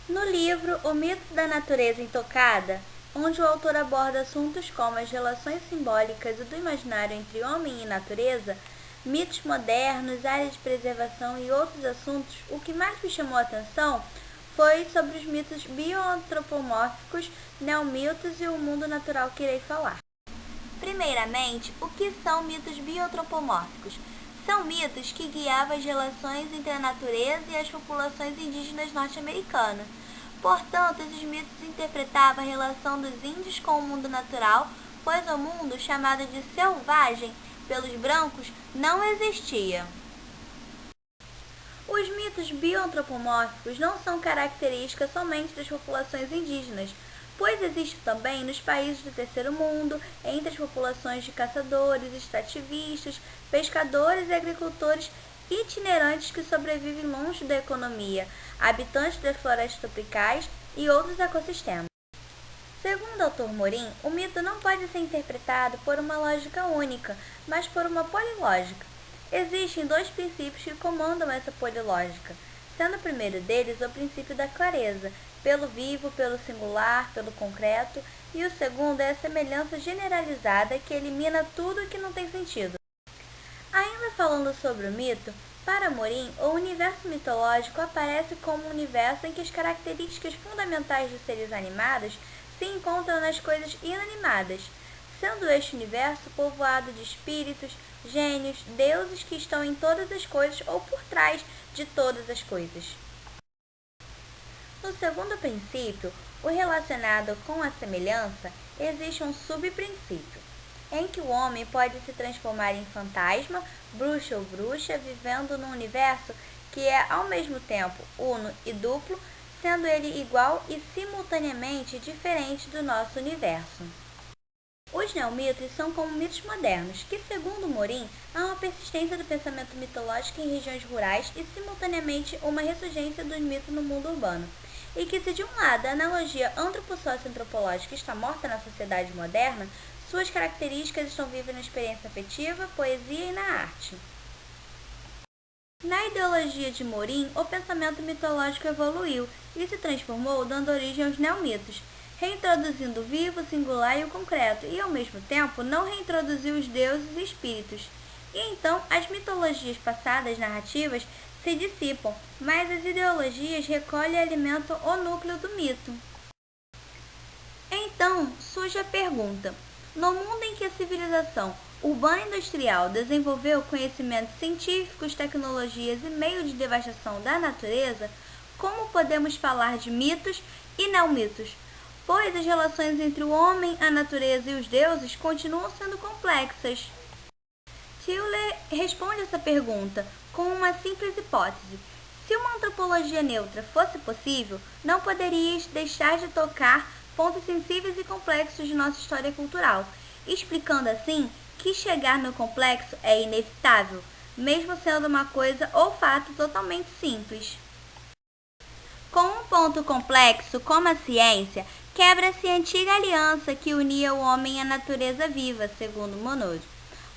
No livro O Mito da Natureza Intocada, onde o autor aborda assuntos como as relações simbólicas e do imaginário entre homem e natureza, mitos modernos, áreas de preservação e outros assuntos, o que mais me chamou a atenção foi sobre os mitos bioantropomórficos, neomitos e o mundo natural que irei falar. Primeiramente, o que são mitos bioantropomórficos? São mitos que guiavam as relações entre a natureza e as populações indígenas norte-americanas. Portanto, esses mitos interpretavam a relação dos índios com o mundo natural, pois o mundo, chamado de selvagem pelos brancos, não existia. Os mitos bioantropomórficos não são características somente das populações indígenas, pois existe também nos países do terceiro mundo, entre as populações de caçadores, extrativistas, pescadores e agricultores itinerantes que sobrevivem longe da economia, habitantes das florestas tropicais e outros ecossistemas. Segundo o Dr. Morim, o mito não pode ser interpretado por uma lógica única, mas por uma polilógica. Existem dois princípios que comandam essa polilógica, sendo o primeiro deles o princípio da clareza, pelo vivo, pelo singular, pelo concreto, e o segundo é a semelhança generalizada que elimina tudo que não tem sentido. Ainda falando sobre o mito, para Morim, o universo mitológico aparece como um universo em que as características fundamentais dos seres animados se encontram nas coisas inanimadas, sendo este universo povoado de espíritos, gênios, deuses que estão em todas as coisas ou por trás de todas as coisas. No segundo princípio, o relacionado com a semelhança, existe um subprincípio, em que o homem pode se transformar em fantasma, bruxa ou bruxa, vivendo num universo que é ao mesmo tempo uno e duplo, sendo ele igual e simultaneamente diferente do nosso universo. Os neomitos são como mitos modernos, que, segundo Morim, há uma persistência do pensamento mitológico em regiões rurais e, simultaneamente, uma ressurgência dos mitos no mundo urbano. E que, se de um lado a analogia antropossócio-antropológica está morta na sociedade moderna, suas características estão vivas na experiência afetiva, poesia e na arte. Na ideologia de Morim, o pensamento mitológico evoluiu e se transformou, dando origem aos neomitos, reintroduzindo o vivo, o singular e o concreto, e ao mesmo tempo não reintroduziu os deuses e espíritos. E então as mitologias passadas narrativas se dissipam, mas as ideologias recolhem e alimentam o núcleo do mito. Então surge a pergunta: no mundo em que a civilização urbana-industrial desenvolveu conhecimentos científicos, tecnologias e meios de devastação da natureza, como podemos falar de mitos e neomitos? Pois as relações entre o homem, a natureza e os deuses continuam sendo complexas. Tiller responde essa pergunta com uma simples hipótese. Se uma antropologia neutra fosse possível, não poderias deixar de tocar pontos sensíveis e complexos de nossa história cultural, explicando assim que chegar no complexo é inevitável, mesmo sendo uma coisa ou fato totalmente simples. Com um ponto complexo como a ciência, quebra-se a antiga aliança que unia o homem à natureza viva, segundo Monod.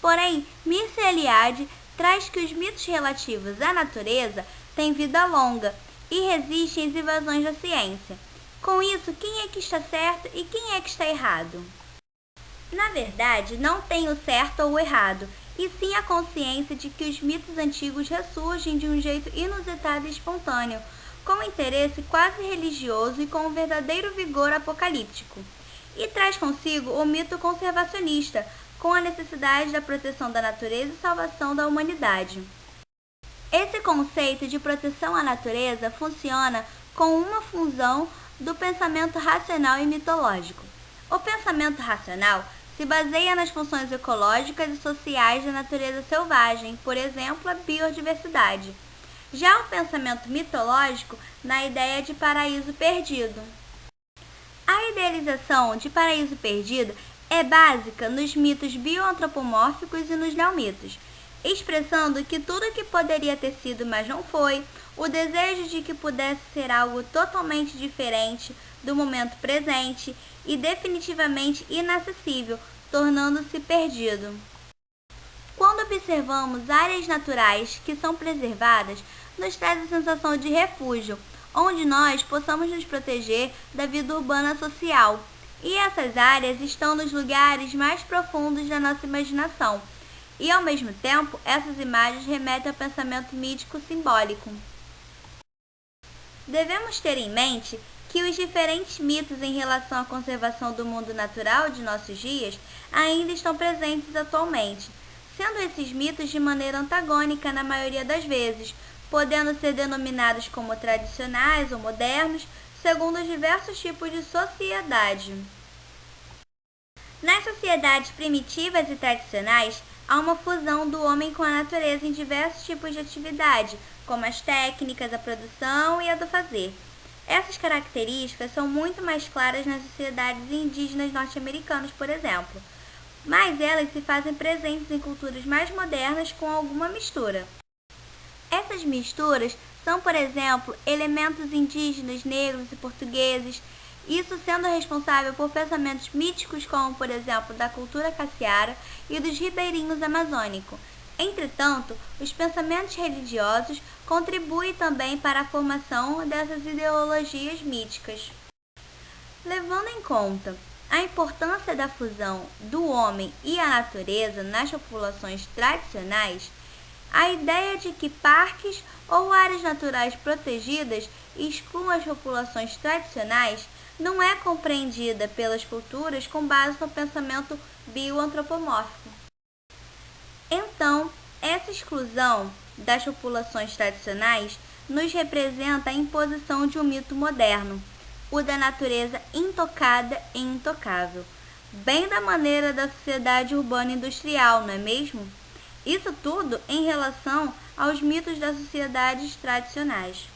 Porém, Mircea Eliade traz que os mitos relativos à natureza têm vida longa e resistem às invasões da ciência. Com isso, quem é que está certo e quem é que está errado? Na verdade, não tem o certo ou o errado, e sim a consciência de que os mitos antigos ressurgem de um jeito inusitado e espontâneo, com interesse quase religioso e com um verdadeiro vigor apocalíptico, e traz consigo o mito conservacionista, com a necessidade da proteção da natureza e salvação da humanidade. Esse conceito de proteção à natureza funciona com uma fusão do pensamento racional e mitológico. O pensamento racional se baseia nas funções ecológicas e sociais da natureza selvagem, por exemplo, a biodiversidade. Já o pensamento mitológico na ideia de paraíso perdido. A idealização de paraíso perdido é básica nos mitos bioantropomórficos e nos neomitos, expressando que tudo que poderia ter sido, mas não foi, o desejo de que pudesse ser algo totalmente diferente do momento presente e definitivamente inacessível, tornando-se perdido. Quando observamos áreas naturais que são preservadas, nos traz a sensação de refúgio, onde nós possamos nos proteger da vida urbana social. E essas áreas estão nos lugares mais profundos da nossa imaginação. E, ao mesmo tempo, essas imagens remetem ao pensamento mítico simbólico. Devemos ter em mente que os diferentes mitos em relação à conservação do mundo natural de nossos dias ainda estão presentes atualmente, sendo esses mitos de maneira antagônica na maioria das vezes, podendo ser denominados como tradicionais ou modernos, segundo os diversos tipos de sociedade. Nas sociedades primitivas e tradicionais, há uma fusão do homem com a natureza em diversos tipos de atividade, como as técnicas, a produção e a do fazer. Essas características são muito mais claras nas sociedades indígenas norte-americanas, por exemplo, mas elas se fazem presentes em culturas mais modernas com alguma mistura. Essas misturas são, por exemplo, elementos indígenas, negros e portugueses, isso sendo responsável por pensamentos míticos como, por exemplo, da cultura cassiara e dos ribeirinhos amazônicos. Entretanto, os pensamentos religiosos contribuem também para a formação dessas ideologias míticas. Levando em conta a importância da fusão do homem e a natureza nas populações tradicionais, a ideia de que parques ou áreas naturais protegidas excluam as populações tradicionais não é compreendida pelas culturas com base no pensamento bioantropomórfico. Então, essa exclusão das populações tradicionais nos representa a imposição de um mito moderno, o da natureza intocada e intocável, bem da maneira da sociedade urbana industrial, não é mesmo? Isso tudo em relação aos mitos das sociedades tradicionais.